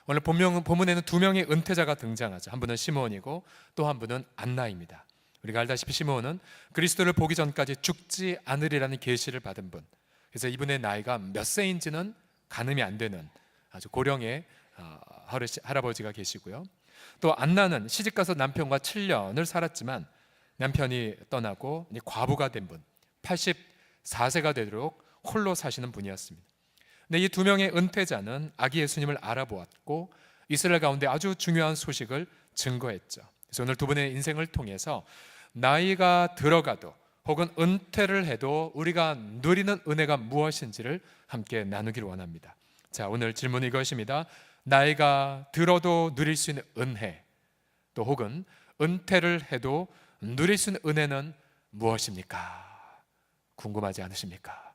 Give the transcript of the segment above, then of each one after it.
오늘 본문에는 두 명의 은퇴자가 등장하죠. 한 분은 시므온이고 또 한 분은 안나입니다. 우리가 알다시피 시므온은 그리스도를 보기 전까지 죽지 않으리라는 계시를 받은 분. 그래서 이분의 나이가 몇 세인지는 가늠이 안 되는 아주 고령의 할아버지가 계시고요. 또 안나는 시집가서 남편과 7년을 살았지만 남편이 떠나고 과부가 된 분, 84세가 되도록 홀로 사시는 분이었습니다. 근데 이 두 명의 은퇴자는 아기 예수님을 알아보았고 이스라엘 가운데 아주 중요한 소식을 증거했죠. 그래서 오늘 두 분의 인생을 통해서 나이가 들어가도 혹은 은퇴를 해도 우리가 누리는 은혜가 무엇인지를 함께 나누기를 원합니다. 자, 오늘 질문은 이것입니다. 나이가 들어도 누릴 수 있는 은혜, 또 혹은 은퇴를 해도 누릴 수 있는 은혜는 무엇입니까? 궁금하지 않으십니까?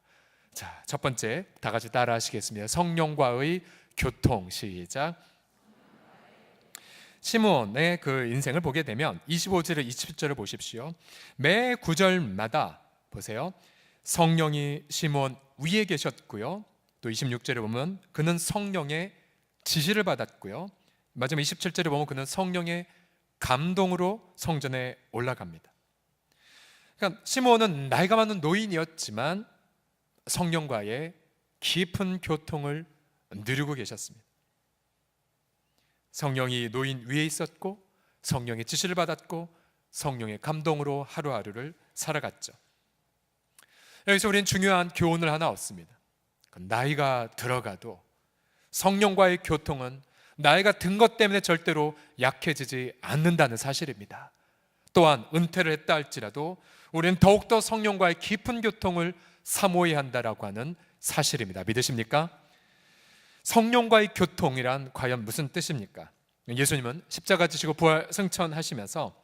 자, 첫 번째 다 같이 따라 하시겠습니다. 성령과의 교통. 시작. 시므온의 그 인생을 보게 되면 25절에 27절을 보십시오. 매 구절마다 보세요. 성령이 시므온 위에 계셨고요. 또 26절에 보면 그는 성령의 지시를 받았고요. 마지막 27절에 보면 그는 성령의 감동으로 성전에 올라갑니다. 그러니까 시므온은 나이가 많은 노인이었지만 성령과의 깊은 교통을 누리고 계셨습니다. 성령이 노인 위에 있었고 성령의 지시를 받았고 성령의 감동으로 하루하루를 살아갔죠. 여기서 우리는 중요한 교훈을 하나 얻습니다. 나이가 들어가도 성령과의 교통은 나이가 든 것 때문에 절대로 약해지지 않는다는 사실입니다. 또한 은퇴를 했다 할지라도 우리는 더욱더 성령과의 깊은 교통을 사모해야 한다라고 하는 사실입니다. 믿으십니까? 성령과의 교통이란 과연 무슨 뜻입니까? 예수님은 십자가 지시고 부활 승천하시면서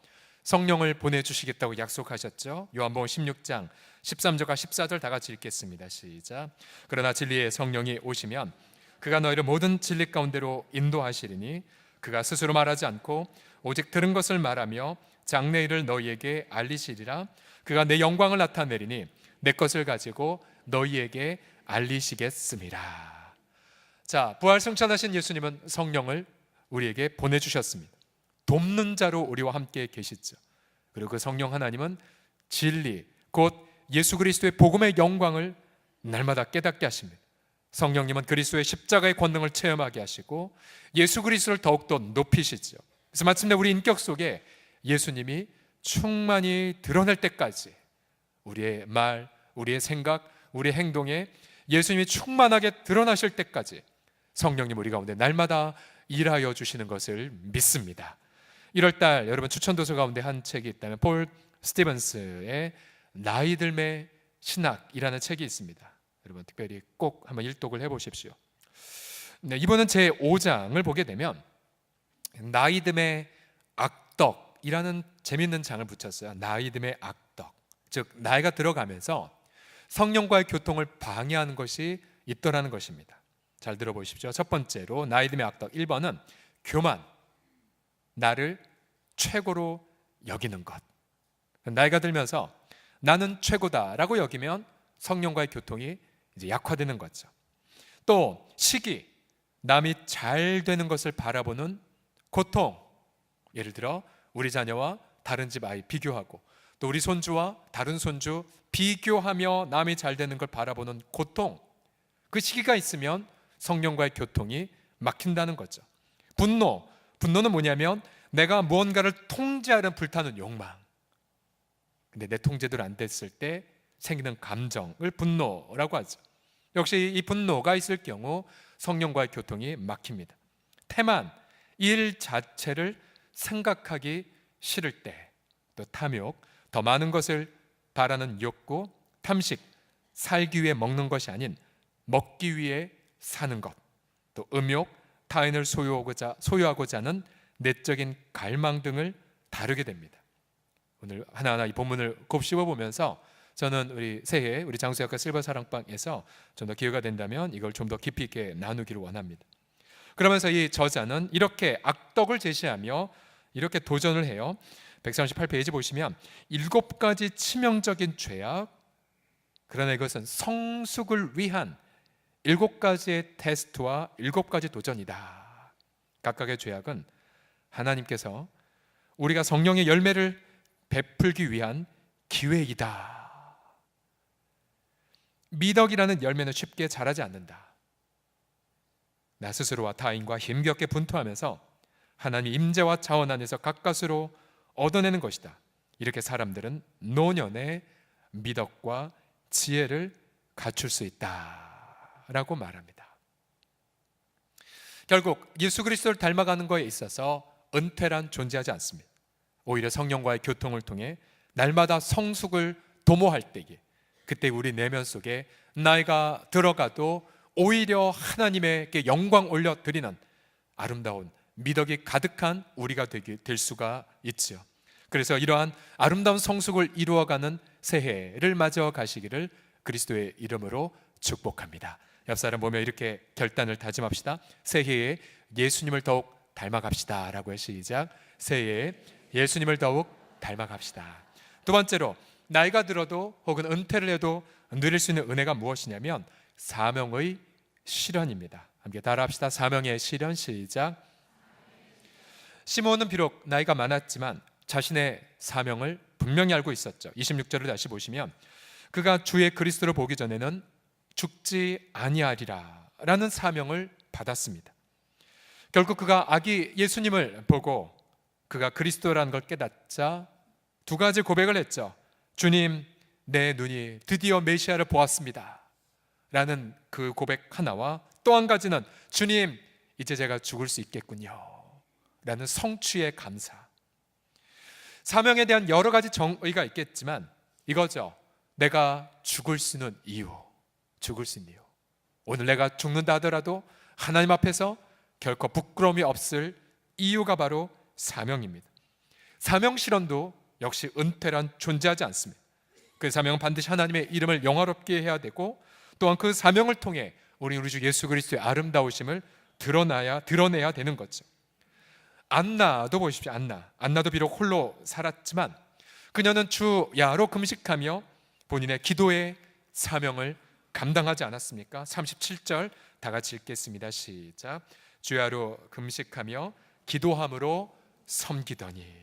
성령을 보내주시겠다고 약속하셨죠. 요한복음 16장 13절과 14절 다 같이 읽겠습니다. 시작. 그러나 진리의 성령이 오시면 그가 너희를 모든 진리 가운데로 인도하시리니 그가 스스로 말하지 않고 오직 들은 것을 말하며 장래일을 너희에게 알리시리라. 그가 내 영광을 나타내리니 내 것을 가지고 너희에게 알리시겠습니다. 자, 부활 승천하신 예수님은 성령을 우리에게 보내주셨습니다. 돕는 자로 우리와 함께 계시죠. 그리고 그 성령 하나님은 진리, 곧 예수 그리스도의 복음의 영광을 날마다 깨닫게 하십니다. 성령님은 그리스도의 십자가의 권능을 체험하게 하시고 예수 그리스도를 더욱더 높이시죠. 그래서 마침내 우리 인격 속에 예수님이 충만히 드러날 때까지 우리의 말, 우리의 생각, 우리의 행동에 예수님이 충만하게 드러나실 때까지 성령님 우리 가운데 날마다 일하여 주시는 것을 믿습니다. 1월달 여러분 추천도서 가운데 한 책이 있다면 폴 스티븐스의 나이 들매 신학이라는 책이 있습니다. 여러분 특별히 꼭 한번 일독을 해보십시오. 네, 이번은 제 5장을 보게 되면 나이 듦의 악덕이라는 재밌는 장을 붙였어요. 나이 듦의 악덕, 즉 나이가 들어가면서 성령과의 교통을 방해하는 것이 있더라는 것입니다. 잘 들어보십시오. 첫 번째로 나이 듦의 악덕 1번은 교만, 나를 최고로 여기는 것. 나이가 들면서 나는 최고다라고 여기면 성령과의 교통이 이제 약화되는 거죠. 또 시기, 남이 잘 되는 것을 바라보는 고통. 예를 들어 우리 자녀와 다른 집 아이 비교하고 또 우리 손주와 다른 손주 비교하며 남이 잘 되는 걸 바라보는 고통. 그 시기가 있으면 성령과의 교통이 막힌다는 거죠. 분노는 뭐냐면 내가 무언가를 통제하려는 불타는 욕망. 근데 내 통제대로 안 됐을 때 생기는 감정을 분노라고 하죠. 역시 이 분노가 있을 경우 성령과의 교통이 막힙니다. 태만, 일 자체를 생각하기 싫을 때, 또 탐욕, 더 많은 것을 바라는 욕구, 탐식, 살기 위해 먹는 것이 아닌 먹기 위해 사는 것, 또 음욕, 타인을 소유하고자 하는 내적인 갈망 등을 다루게 됩니다. 오늘 하나하나 이 본문을 곱씹어 보면서 저는 우리 새해 우리 장수학과 실버 사랑방에서 좀 더 기회가 된다면 이걸 좀 더 깊이 있게 나누기를 원합니다. 그러면서 이 저자는 이렇게 악덕을 제시하며 이렇게 도전을 해요. 138페이지 보시면 7가지 치명적인 죄악, 그러나 이것은 성숙을 위한 7가지의 테스트와 7가지 도전이다. 각각의 죄악은 하나님께서 우리가 성령의 열매를 베풀기 위한 기회이다. 미덕이라는 열매는 쉽게 자라지 않는다. 나 스스로와 타인과 힘겹게 분투하면서 하나님의 임재와 자원 안에서 가까스로 얻어내는 것이다. 이렇게 사람들은 노년의 미덕과 지혜를 갖출 수 있다라고 말합니다. 결국 예수 그리스도를 닮아가는 것에 있어서 은퇴란 존재하지 않습니다. 오히려 성령과의 교통을 통해 날마다 성숙을 도모할 때에, 그때 우리 내면 속에 나이가 들어가도 오히려 하나님에게 영광 올려드리는 아름다운 미덕이 가득한 우리가 될 수가 있지요. 그래서 이러한 아름다운 성숙을 이루어가는 새해를 맞아 가시기를 그리스도의 이름으로 축복합니다. 옆 사람 보며 이렇게 결단을 다짐합시다. 새해에 예수님을 더욱 닮아갑시다 라고 해. 시작. 새해에 예수님을 더욱 닮아갑시다. 두 번째로, 나이가 들어도 혹은 은퇴를 해도 누릴 수 있는 은혜가 무엇이냐면 사명의 실현입니다. 함께 따라합시다. 사명의 실현. 시작. 시몬은 비록 나이가 많았지만 자신의 사명을 분명히 알고 있었죠. 26절을 다시 보시면 그가 주의 그리스도를 보기 전에는 죽지 아니하리라 라는 사명을 받았습니다. 결국 그가 아기 예수님을 보고 그가 그리스도라는 걸 깨닫자 두 가지 고백을 했죠. 주님, 내 눈이 드디어 메시아를 보았습니다 라는 그 고백 하나와, 또 한 가지는 주님, 이제 제가 죽을 수 있겠군요 라는 성취의 감사. 사명에 대한 여러 가지 정의가 있겠지만 이거죠. 내가 죽을 수 있는 이유. 죽을 수 있는 이유. 오늘 내가 죽는다 하더라도 하나님 앞에서 결코 부끄러움이 없을 이유가 바로 사명입니다. 사명 실현도 역시 은퇴란 존재하지 않습니다. 그 사명은 반드시 하나님의 이름을 영화롭게 해야 되고, 또한 그 사명을 통해 우리 주 예수 그리스도의 아름다우심을 드러내야 되는 거죠. 안나도 보십시오. 안나도 비록 홀로 살았지만 그녀는 주야로 금식하며 본인의 기도의 사명을 감당하지 않았습니까? 37절 다 같이 읽겠습니다. 시작. 주야로 금식하며 기도함으로 섬기더니.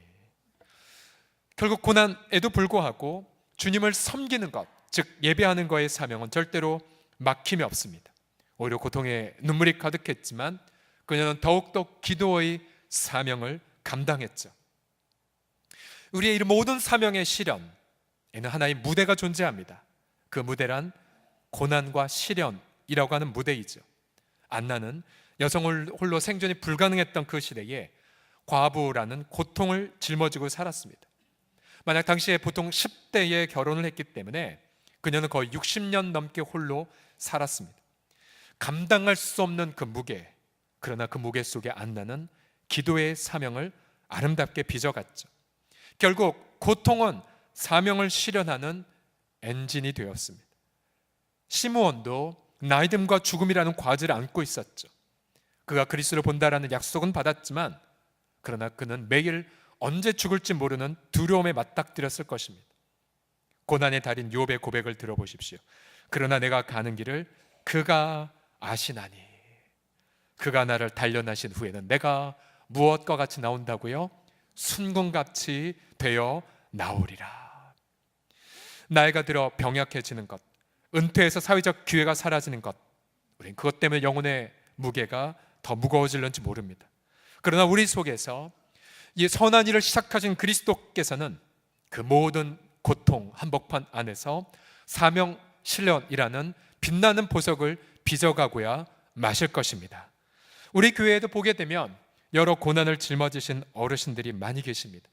결국 고난에도 불구하고 주님을 섬기는 것, 즉 예배하는 것의 사명은 절대로 막힘이 없습니다. 오히려 고통에 눈물이 가득했지만 그녀는 더욱더 기도의 사명을 감당했죠. 우리의 이 모든 사명의 실현에는 하나의 무대가 존재합니다. 그 무대란 고난과 시련이라고 하는 무대이죠. 안나는 여성 홀로 생존이 불가능했던 그 시대에 과부라는 고통을 짊어지고 살았습니다. 만약 당시에 보통 10대에 결혼을 했기 때문에 그녀는 거의 60년 넘게 홀로 살았습니다. 감당할 수 없는 그 무게, 그러나 그 무게 속에 안나는 기도의 사명을 아름답게 빚어갔죠. 결국 고통은 사명을 실현하는 엔진이 되었습니다. 시므온도 나이듦과 죽음이라는 과제를 안고 있었죠. 그가 그리스도를 본다라는 약속은 받았지만 그러나 그는 매일 언제 죽을지 모르는 두려움에 맞닥뜨렸을 것입니다. 고난의 달인 욥의 고백을 들어보십시오. 그러나 내가 가는 길을 그가 아시나니, 그가 나를 단련하신 후에는 내가 무엇과 같이 나온다고요? 순금같이 되어 나오리라. 나이가 들어 병약해지는 것, 은퇴해서 사회적 기회가 사라지는 것, 우린 그것 때문에 영혼의 무게가 더 무거워질는지 모릅니다. 그러나 우리 속에서 이 선한 일을 시작하신 그리스도께서는 그 모든 고통 한복판 안에서 사명 실현이라는 빛나는 보석을 빚어가고야 마실 것입니다. 우리 교회에도 보게 되면 여러 고난을 짊어지신 어르신들이 많이 계십니다.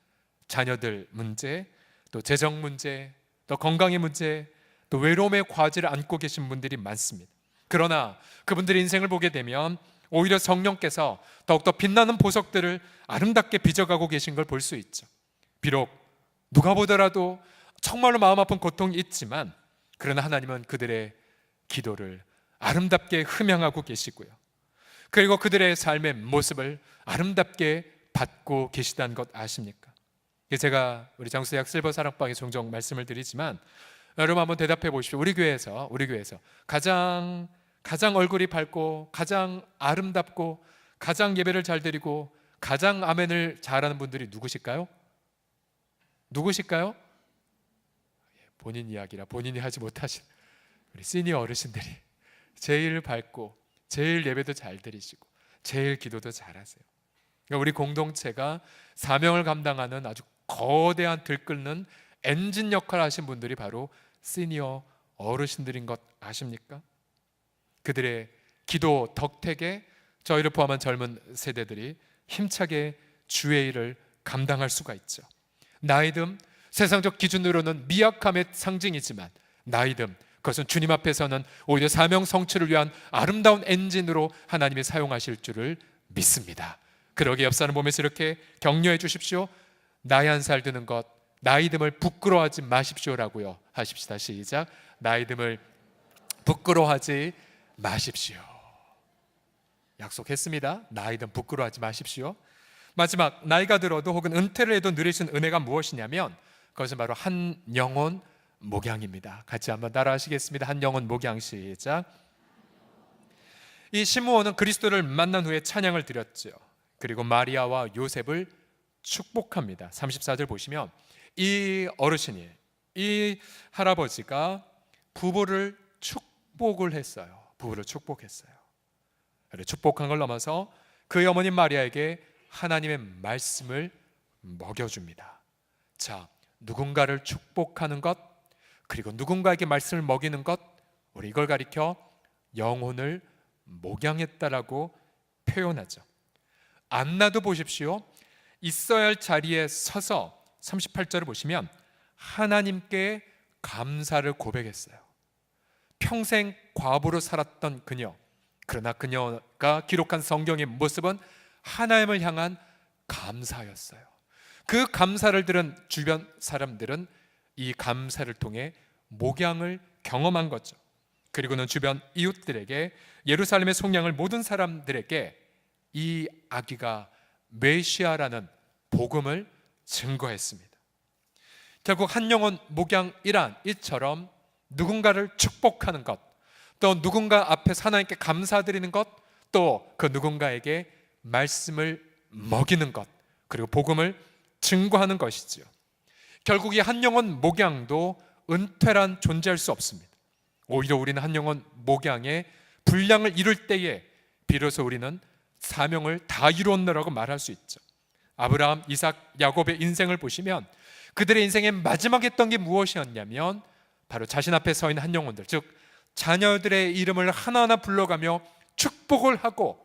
자녀들 문제, 또 재정 문제, 또 건강의 문제, 또 외로움의 과제를 안고 계신 분들이 많습니다. 그러나 그분들의 인생을 보게 되면 오히려 성령께서 더욱더 빛나는 보석들을 아름답게 빚어가고 계신 걸 볼 수 있죠. 비록 누가 보더라도 정말로 마음 아픈 고통이 있지만 그러나 하나님은 그들의 기도를 아름답게 흠양하고 계시고요, 그리고 그들의 삶의 모습을 아름답게 받고 계시다는 것 아십니까? 제가 우리 장수대학 실버 사랑방에 종종 말씀을 드리지만 여러분 한번 대답해 보십시오. 우리 교회에서 가장 얼굴이 밝고 가장 아름답고 가장 예배를 잘 드리고 가장 아멘을 잘하는 분들이 누구실까요? 누구실까요? 본인 이야기라 본인이 하지 못하신 우리 시니어 어르신들이 제일 밝고 제일 예배도 잘 드리시고 제일 기도도 잘하세요. 그러니까 우리 공동체가 사명을 감당하는 아주 거대한 들끓는 엔진 역할을 하신 분들이 바로 시니어 어르신들인 것 아십니까? 그들의 기도 덕택에 저희를 포함한 젊은 세대들이 힘차게 주의 일을 감당할 수가 있죠. 나이듦 세상적 기준으로는 미약함의 상징이지만 나이듦 그것은 주님 앞에서는 오히려 사명 성취를 위한 아름다운 엔진으로 하나님이 사용하실 줄을 믿습니다. 그러게 옆 사람 보면서 이렇게 격려해 주십시오. 나이 한 살 드는 것 나이듦을 부끄러워하지 마십시오라고요 하십시다. 시작. 나이듦을 부끄러워하지 마십시오. 약속했습니다. 나이든 부끄러워하지 마십시오. 마지막, 나이가 들어도 혹은 은퇴를 해도 누리신 은혜가 무엇이냐면 그것은 바로 한 영혼 목양입니다. 같이 한번 따라하시겠습니다. 한 영혼 목양. 시작. 이 시므온은 그리스도를 만난 후에 찬양을 드렸죠. 그리고 마리아와 요셉을 축복합니다. 34절 보시면 이 어르신이, 이 할아버지가 부부를 축복을 했어요. 부부를 축복했어요. 축복한 걸 넘어서 그의 어머니 마리아에게 하나님의 말씀을 먹여줍니다. 자, 누군가를 축복하는 것, 그리고 누군가에게 말씀을 먹이는 것, 우리 이걸 가리켜 영혼을 목양했다라고 표현하죠. 안나도 보십시오. 있어야 할 자리에 서서 38절을 보시면 하나님께 감사를 고백했어요. 평생 과부로 살았던 그녀, 그러나 그녀가 기록한 성경의 모습은 하나님을 향한 감사였어요. 그 감사를 들은 주변 사람들은 이 감사를 통해 목양을 경험한 거죠. 그리고는 주변 이웃들에게, 예루살렘의 속량을 모든 사람들에게 이 아기가 메시아라는 복음을 증거했습니다. 결국 한 영혼 목양이란 이처럼 누군가를 축복하는 것, 또 누군가 앞에서 하나님께 감사드리는 것, 또 그 누군가에게 말씀을 먹이는 것, 그리고 복음을 증거하는 것이지요. 결국 이 한 영혼 목양도 은퇴란 존재할 수 없습니다. 오히려 우리는 한 영혼 목양의 분량을 이룰 때에 비로소 우리는 사명을 다 이루었노라고 말할 수 있죠. 아브라함, 이삭, 야곱의 인생을 보시면 그들의 인생의 마지막 했던 게 무엇이었냐면 바로 자신 앞에 서 있는 한 영혼들, 즉 자녀들의 이름을 하나하나 불러가며 축복을 하고,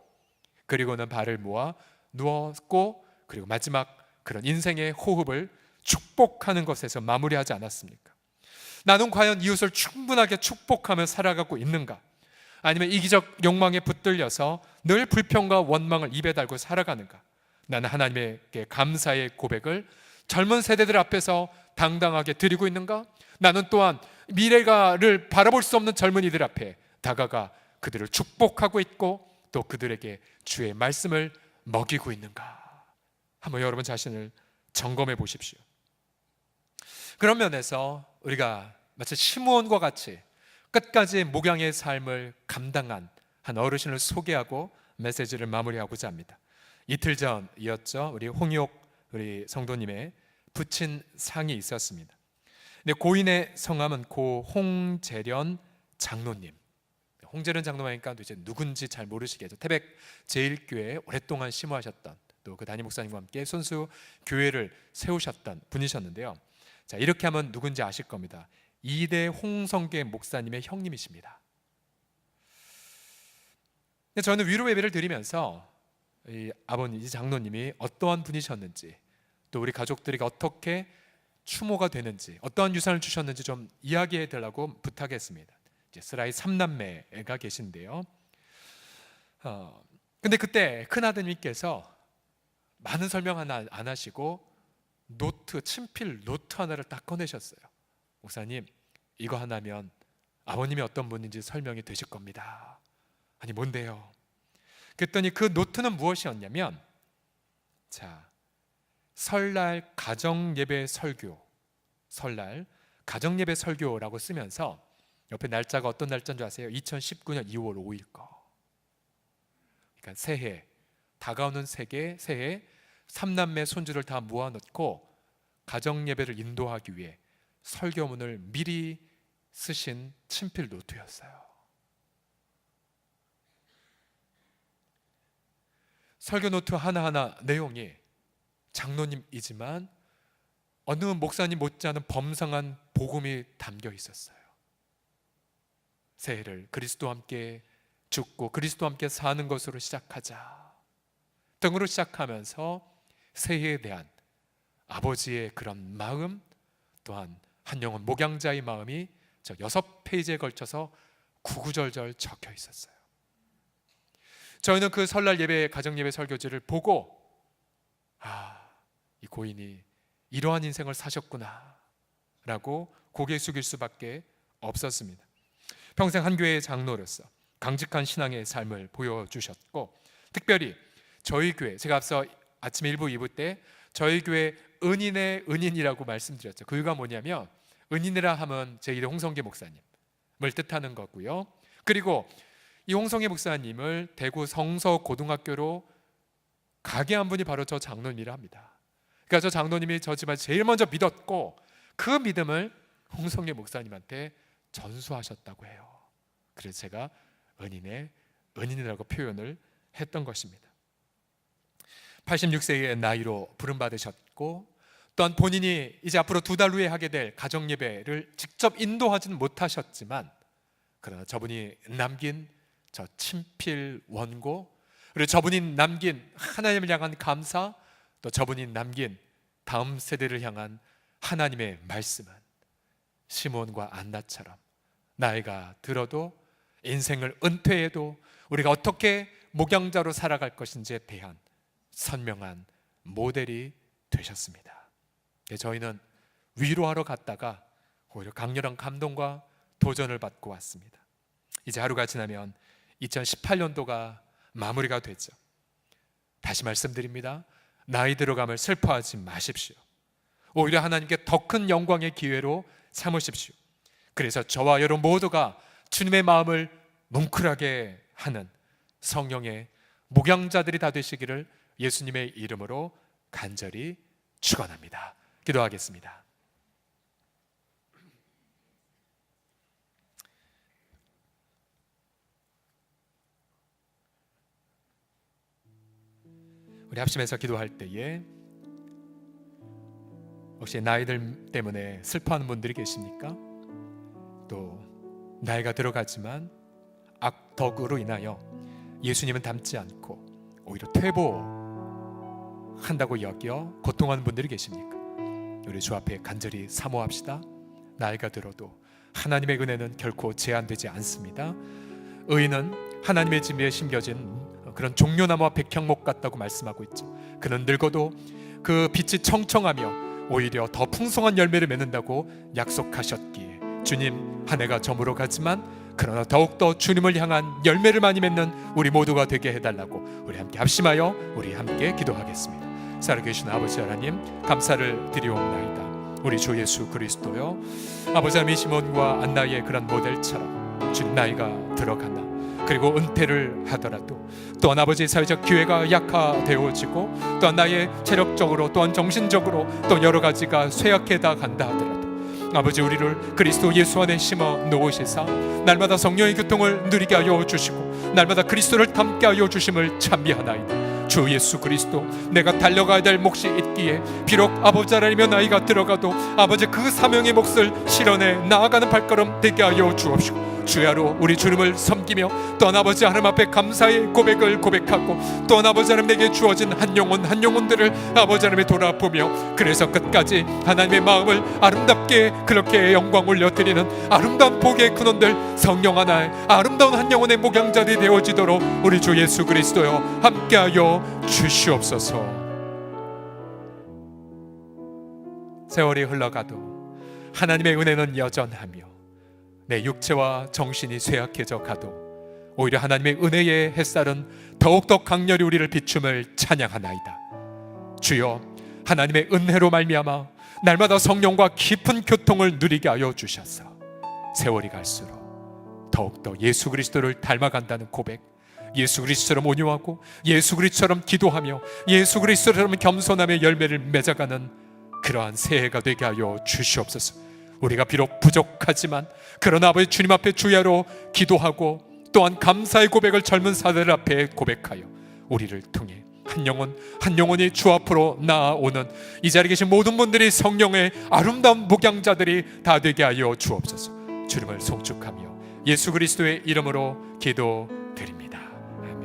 그리고는 발을 모아 누웠고, 그리고 마지막 그런 인생의 호흡을 축복하는 것에서 마무리하지 않았습니까? 나는 과연 이웃을 충분하게 축복하며 살아가고 있는가? 아니면 이기적 욕망에 붙들려서 늘 불평과 원망을 입에 달고 살아가는가? 나는 하나님에게 감사의 고백을 젊은 세대들 앞에서 당당하게 드리고 있는가? 나는 또한 미래가를 바라볼 수 없는 젊은이들 앞에 다가가 그들을 축복하고 있고 또 그들에게 주의 말씀을 먹이고 있는가? 한번 여러분 자신을 점검해 보십시오. 그런 면에서 우리가 마치 시므온과 같이 끝까지 목양의 삶을 감당한 한 어르신을 소개하고 메시지를 마무리하고자 합니다. 이틀 전이었죠. 우리 홍익 우리 성도님의 부친 상이 있었습니다. 근데 고인의 성함은 고 홍재련 장로님. 홍재련 장로니까 이제 누군지 잘 모르시겠죠. 태백 제일교회에 오랫동안 심호하셨던, 또 그 담임 목사님과 함께 손수 교회를 세우셨던 분이셨는데요. 자, 이렇게 하면 누군지 아실 겁니다. 2대 홍성계 목사님의 형님이십니다. 저는 위로 예배를 드리면서 이 아버님, 이 장로님이 어떠한 분이셨는지, 또 우리 가족들에게 어떻게 추모가 되는지, 어떠한 유산을 주셨는지 좀 이야기해 달라고 부탁했습니다. 이제 스라이 3남매가 계신데요. 근데 그때 큰아드님께서 많은 설명 하나 안 하시고 노트, 친필 노트 하나를 딱 꺼내셨어요. 목사님, 이거 하나면 아버님이 어떤 분인지 설명이 되실 겁니다. 아니, 뭔데요? 그랬더니 그 노트는 무엇이었냐면, 자, 설날 가정예배 설교, 설날 가정예배 설교라고 쓰면서 옆에 날짜가 어떤 날짜인 줄 아세요? 2019년 2월 5일 거. 그러니까 새해 다가오는 새해 삼남매 손주를 다 모아놓고 가정 예배를 인도하기 위해 설교문을 미리 쓰신 친필 노트였어요. 설교 노트 하나하나 내용이 장로님이지만 어느 목사님 못지않은 범상한 복음이 담겨 있었어요. 새해를 그리스도와 함께 죽고 그리스도와 함께 사는 것으로 시작하자 등으로 시작하면서 새해에 대한 아버지의 그런 마음, 또한 한 영혼 목양자의 마음이 저 6페이지에 걸쳐서 구구절절 적혀 있었어요. 저희는 그 설날 예배, 가정 예배 설교지를 보고 이 고인이 이러한 인생을 사셨구나 라고 고개 숙일 수밖에 없었습니다. 평생 한 교회의 장로로서 강직한 신앙의 삶을 보여주셨고, 특별히 저희 교회, 제가 앞서 아침 1부, 2부 때 저희 교회 은인의 은인이라고 말씀드렸죠. 그 이유가 뭐냐면 은인이라 하면 제2대 홍성계 목사님을 뜻하는 거고요. 그리고 이 홍성계 목사님을 대구 성서고등학교로 가게 한 분이 바로 저 장로님이라 합니다. 그러니까 저 장로님이 저 집안 제일 먼저 믿었고 그 믿음을 홍성계 목사님한테 전수하셨다고 해요. 그래서 제가 은인의 은인이라고 표현을 했던 것입니다. 86세의 나이로 부름받으셨고, 또한 본인이 이제 앞으로 2달 후에 하게 될 가정예배를 직접 인도하지는 못하셨지만, 그러나 저분이 남긴 저 친필 원고, 그리고 저분이 남긴 하나님을 향한 감사, 또 저분이 남긴 다음 세대를 향한 하나님의 말씀은 시몬과 안나처럼 나이가 들어도 인생을 은퇴해도 우리가 어떻게 목양자로 살아갈 것인지에 대한 선명한 모델이 되셨습니다. 저희는 위로하러 갔다가 오히려 강렬한 감동과 도전을 받고 왔습니다. 이제 하루가 지나면 2018년도가 마무리가 됐죠. 다시 말씀드립니다. 나이 들어감을 슬퍼하지 마십시오. 오히려 하나님께 더 큰 영광의 기회로 삼으십시오. 그래서 저와 여러분 모두가 주님의 마음을 뭉클하게 하는 성령의 목양자들이 다 되시기를 예수님의 이름으로 간절히 축원합니다. 기도하겠습니다. 우리 합심해서 기도할 때에 혹시 나이들 때문에 슬퍼하는 분들이 계십니까? 또 나이가 들어가지만 악덕으로 인하여 예수님은 닮지 않고 오히려 퇴보한다고 여겨 고통하는 분들이 계십니까? 우리 주 앞에 간절히 사모합시다. 나이가 들어도 하나님의 은혜는 결코 제한되지 않습니다. 의인은 하나님의 진리에 심겨진 그런 종려나무와 백향목 같다고 말씀하고 있죠. 그는 늙어도 그 빛이 청청하며 오히려 더 풍성한 열매를 맺는다고 약속하셨기에 주님, 한 해가 저물어 가지만 그러나 더욱더 주님을 향한 열매를 많이 맺는 우리 모두가 되게 해달라고 우리 함께 합심하여 우리 함께 기도하겠습니다. 살아계신 아버지 하나님, 감사를 드리옵나이다. 우리 주 예수 그리스도요, 아버지 하나님 시몬과 안나의 그런 모델처럼 주님 나이가 들어가나 그리고 은퇴를 하더라도 또한 아버지 사회적 기회가 약화되어지고 또한 나의 체력적으로 또한 정신적으로 또 여러 가지가 쇠약해다 간다 하더라도 아버지 우리를 그리스도 예수 안에 심어 놓으시사 날마다 성령의 교통을 누리게 하여 주시고 날마다 그리스도를 닮게 하여 주심을 찬미하나이다. 주 예수 그리스도, 내가 달려가야 될 몫이 있기에 비록 아버지 하나님의 나이가 들어가도 아버지 그 사명의 몫을 실현해 나아가는 발걸음 되게 하여 주옵시고 주야로 우리 주님을 섬기며 또한 아버지 하나님 앞에 감사의 고백을 고백하고 또한 아버지 하나님 내게 주어진 한 영혼들을 아버지 하나님에 돌아보며 그래서 끝까지 하나님의 마음을 아름답게 그렇게 영광 올려드리는 아름다운 복의 근원들 성령 하나의 아름다운 한 영혼의 목양자들이 되어지도록 우리 주 예수 그리스도여 함께하여 주시옵소서. 세월이 흘러가도 하나님의 은혜는 여전하며 내 육체와 정신이 쇠약해져 가도 오히려 하나님의 은혜의 햇살은 더욱더 강렬히 우리를 비춤을 찬양하나이다. 주여, 하나님의 은혜로 말미암아 날마다 성령과 깊은 교통을 누리게 하여 주셔서 세월이 갈수록 더욱더 예수 그리스도를 닮아간다는 고백, 예수 그리스도처럼 온유하고 예수 그리스도처럼 기도하며 예수 그리스도처럼 겸손함의 열매를 맺어가는 그러한 새해가 되게 하여 주시옵소서. 우리가 비록 부족하지만 그러나 아버지 주님 앞에 주야로 기도하고 또한 감사의 고백을 젊은 사들 앞에 고백하여 우리를 통해 한 영혼이 주 앞으로 나아오는 이 자리에 계신 모든 분들이 성령의 아름다운 목양자들이 다 되게 하여 주옵소서. 주님을 송축하며 예수 그리스도의 이름으로 기도드립니다.